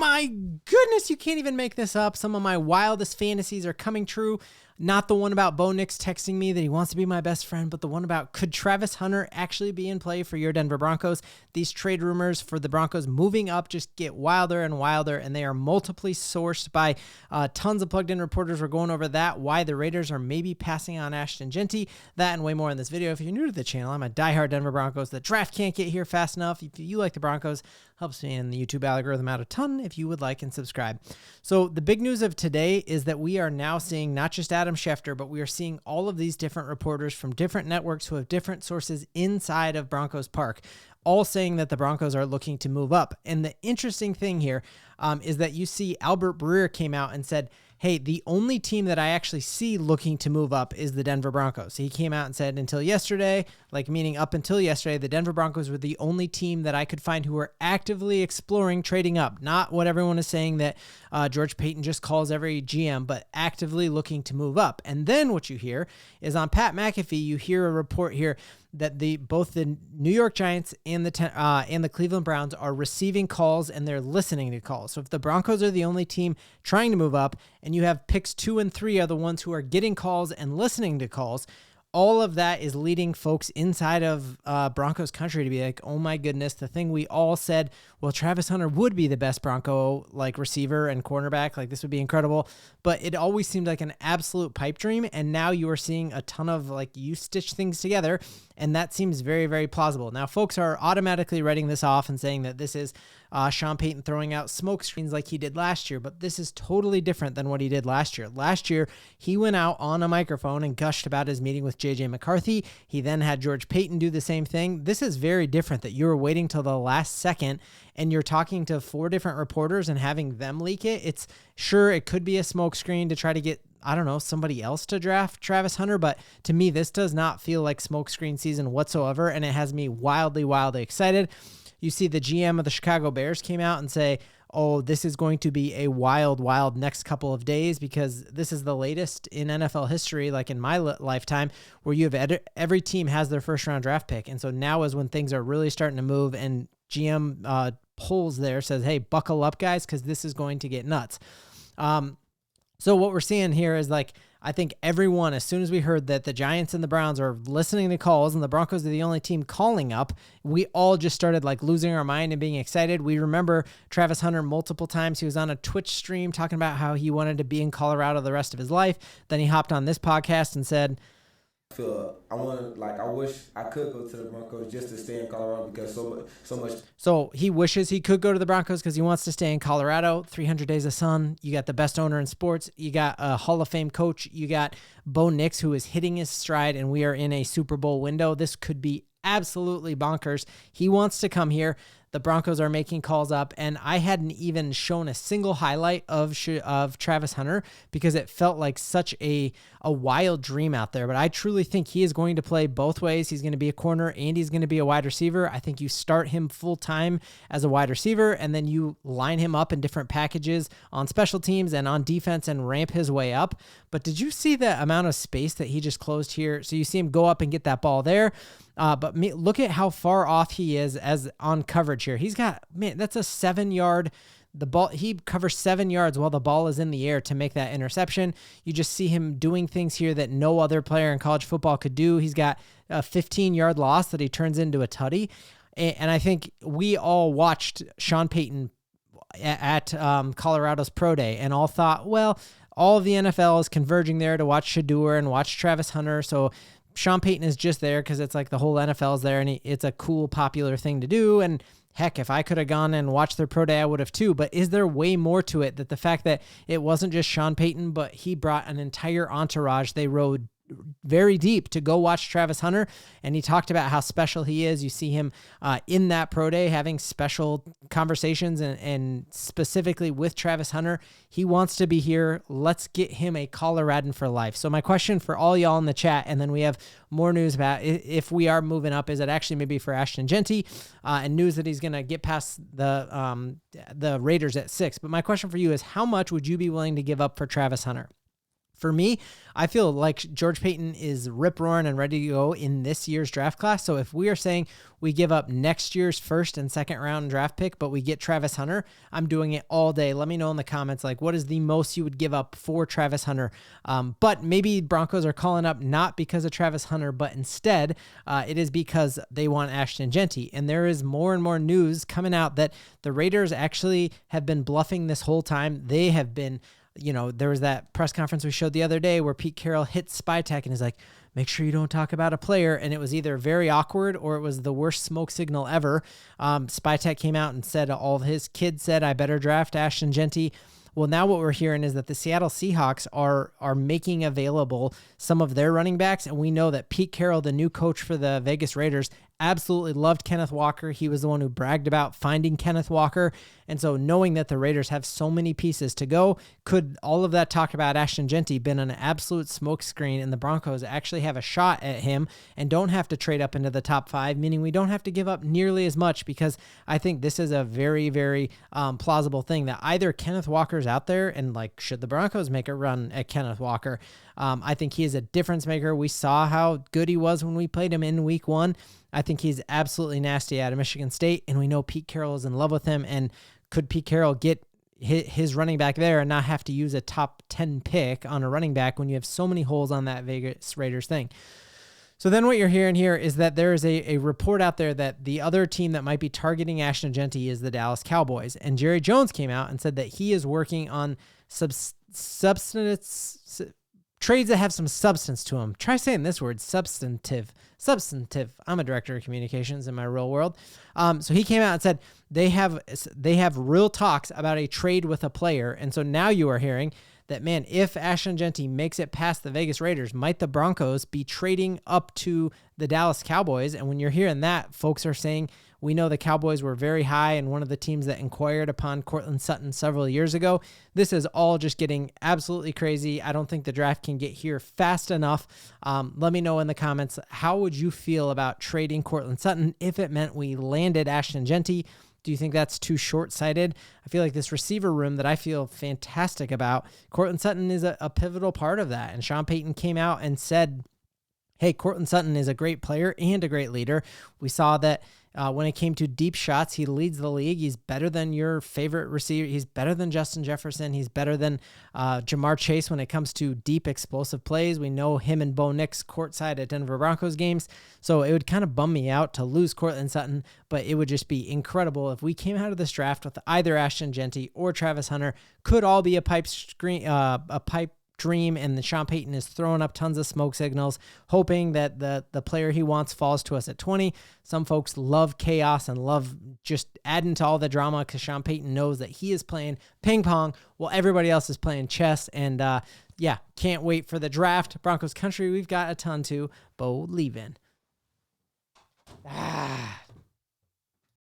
my goodness, you can't even make this up. Some of my wildest fantasies are coming true. Not the one about Bo Nix texting me that he wants to be my best friend, but the one about could Travis Hunter actually be in play for your Denver Broncos? These trade rumors for the Broncos moving up just get wilder and wilder, and they are multiply sourced by tons of plugged-in reporters. We're going over that, why the Raiders are maybe passing on Ashton Jeanty, that and way more in this video. If you're new to the channel, I'm a diehard Denver Broncos. The draft can't get here fast enough. If you like the Broncos, helps me in the YouTube algorithm out a ton if you would like and subscribe. So the big news of today is that we are now seeing not just Adam Schefter, but we are seeing all of these different reporters from different networks who have different sources inside of Broncos Park, all saying that the Broncos are looking to move up. And the interesting thing here is that you see Albert Breer came out and said, hey, the only team that I actually see looking to move up is the Denver Broncos. He came out and said until yesterday, like meaning up until yesterday, the Denver Broncos were the only team that I could find who were actively exploring trading up. Not what everyone is saying that George Payton just calls every GM, but actively looking to move up. And then what you hear is on Pat McAfee, you hear a report here that both the New York Giants and the Cleveland Browns are receiving calls and they're listening to calls. So if the Broncos are the only team trying to move up and you have picks 2 and 3 are the ones who are getting calls and listening to calls, all of that is leading folks inside of Broncos country to be like, oh my goodness, the thing we all said, well, Travis Hunter would be the best Bronco like receiver and cornerback. Like this would be incredible. But it always seemed like an absolute pipe dream. And now you are seeing a ton of like you stitch things together. And that seems very, very plausible. Now, folks are automatically writing this off and saying that this is Sean Payton throwing out smoke screens like he did last year, but this is totally different than what he did last year. Last year, he went out on a microphone and gushed about his meeting with J.J. McCarthy. He then had George Payton do the same thing. This is very different that you're waiting till the last second and you're talking to 4 different reporters and having them leak it. It's sure it could be a smoke screen to try to get, I don't know, somebody else to draft Travis Hunter, but to me, this does not feel like smokescreen season whatsoever, and it has me wildly, wildly excited. You see the GM of the Chicago Bears came out and say, oh, this is going to be a wild, wild next couple of days because this is the latest in NFL history, like in my lifetime, where you have every team has their first-round draft pick, and so now is when things are really starting to move, and GM polls there says, hey, buckle up, guys, because this is going to get nuts. So what we're seeing here is like, I think everyone, as soon as we heard that the Giants and the Browns are listening to calls and the Broncos are the only team calling up, we all just started like losing our mind and being excited. We remember Travis Hunter multiple times. He was on a Twitch stream talking about how he wanted to be in Colorado the rest of his life. Then he hopped on this podcast and said, I wish I could go to the Broncos just to stay in Colorado because so much. So he wishes he could go to the Broncos because he wants to stay in Colorado. 300 Days of Sun. You got the best owner in sports. You got a Hall of Fame coach. You got Bo Nix, who is hitting his stride, and we are in a Super Bowl window. This could be absolutely bonkers. He wants to come here. The Broncos are making calls up, and I hadn't even shown a single highlight of Travis Hunter because it felt like such a wild dream out there. But I truly think he is going to play both ways. He's going to be a corner and he's going to be a wide receiver. I think you start him full-time as a wide receiver, and then you line him up in different packages on special teams and on defense and ramp his way up. But did you see the amount of space that he just closed here? So you see him go up and get that ball there. But look at how far off he is as on coverage here. He's got, man, that's a 7-yard, the ball, he covers 7 yards while the ball is in the air to make that interception. You just see him doing things here that no other player in college football could do. He's got a 15-yard loss that he turns into a tutty. And I think we all watched Sean Payton at Colorado's Pro Day and all thought, well, all of the NFL is converging there to watch Shedeur and watch Travis Hunter. So Sean Payton is just there because it's like the whole NFL is there and it's a cool, popular thing to do. And heck, if I could have gone and watched their pro day, I would have too. But is there way more to it that the fact that it wasn't just Sean Payton, but he brought an entire entourage? They rode very deep to go watch Travis Hunter, and he talked about how special he is. You see him in that pro day having special conversations and specifically with Travis Hunter. He wants to be here. Let's get him a Coloradan for life. So my question for all y'all in the chat, and then we have more news about if we are moving up, is it actually maybe for Ashton Jeanty and news that he's going to get past the Raiders at 6. But my question for you is, how much would you be willing to give up for Travis Hunter? For me, I feel like George Payton is rip-roaring and ready to go in this year's draft class. So if we are saying we give up next year's first and second round draft pick, but we get Travis Hunter, I'm doing it all day. Let me know in the comments, like, what is the most you would give up for Travis Hunter? But maybe Broncos are calling up not because of Travis Hunter, but instead it is because they want Ashton Jeanty. And there is more and more news coming out that the Raiders actually have been bluffing this whole time. They have been... there was that press conference we showed the other day where Pete Carrol hit Spytech and is like, make sure you don't talk about a player. And it was either very awkward or it was the worst smoke signal ever. Spytech came out and said all of his kids said, I better draft Ashton Jeanty. Well, now what we're hearing is that the Seattle Seahawks are making available some of their running backs. And we know that Pete Carrol, the new coach for the Vegas Raiders, absolutely loved Kenneth Walker. He was the one who bragged about finding Kenneth Walker. And so knowing that the Raiders have so many pieces to go, could all of that talk about Ashton Jeanty been an absolute smokescreen and the Broncos actually have a shot at him and don't have to trade up into the top 5, meaning we don't have to give up nearly as much, because I think this is a very, very plausible thing that either Kenneth Walker's out there and like, should the Broncos make a run at Kenneth Walker? I think he is a difference maker. We saw how good he was when we played him in week 1. I think he's absolutely nasty out of Michigan State, and we know Pete Carroll is in love with him. And could Pete Carroll get his running back there and not have to use a top 10 pick on a running back when you have so many holes on that Vegas Raiders thing? So then what you're hearing here is that there is a report out there that the other team that might be targeting Ashton Jeanty is the Dallas Cowboys. And Jerry Jones came out and said that he is working on trades that have some substance to them. Try saying this word, substantive. I'm a director of communications in my real world. So he came out and said they have real talks about a trade with a player. And so now you are hearing that, man, if Ashton Jeanty makes it past the Vegas Raiders, might the Broncos be trading up to the Dallas Cowboys? And when you're hearing that, folks are saying, we know the Cowboys were very high and one of the teams that inquired upon Courtland Sutton several years ago. This is all just getting absolutely crazy. I don't think the draft can get here fast enough. Let me know in the comments, how would you feel about trading Courtland Sutton if it meant we landed Ashton Jeanty? Do you think that's too short-sighted? I feel like this receiver room that I feel fantastic about, Courtland Sutton is a pivotal part of that. And Sean Payton came out and said, hey, Courtland Sutton is a great player and a great leader. We saw that when it came to deep shots, he leads the league. He's better than your favorite receiver. He's better than Justin Jefferson. He's better than Jamar Chase when it comes to deep explosive plays. We know him and Bo Nix courtside at Denver Broncos games. So it would kind of bum me out to lose Courtland Sutton, but it would just be incredible if we came out of this draft with either Ashton Jeanty or Travis Hunter. Could all be a pipe dream, and the Sean Payton is throwing up tons of smoke signals, hoping that the player he wants falls to us at 20. Some folks love chaos and love just adding to all the drama because Sean Payton knows that he is playing ping pong while everybody else is playing chess. And can't wait for the draft. Broncos country, we've got a ton to. Bo leaving.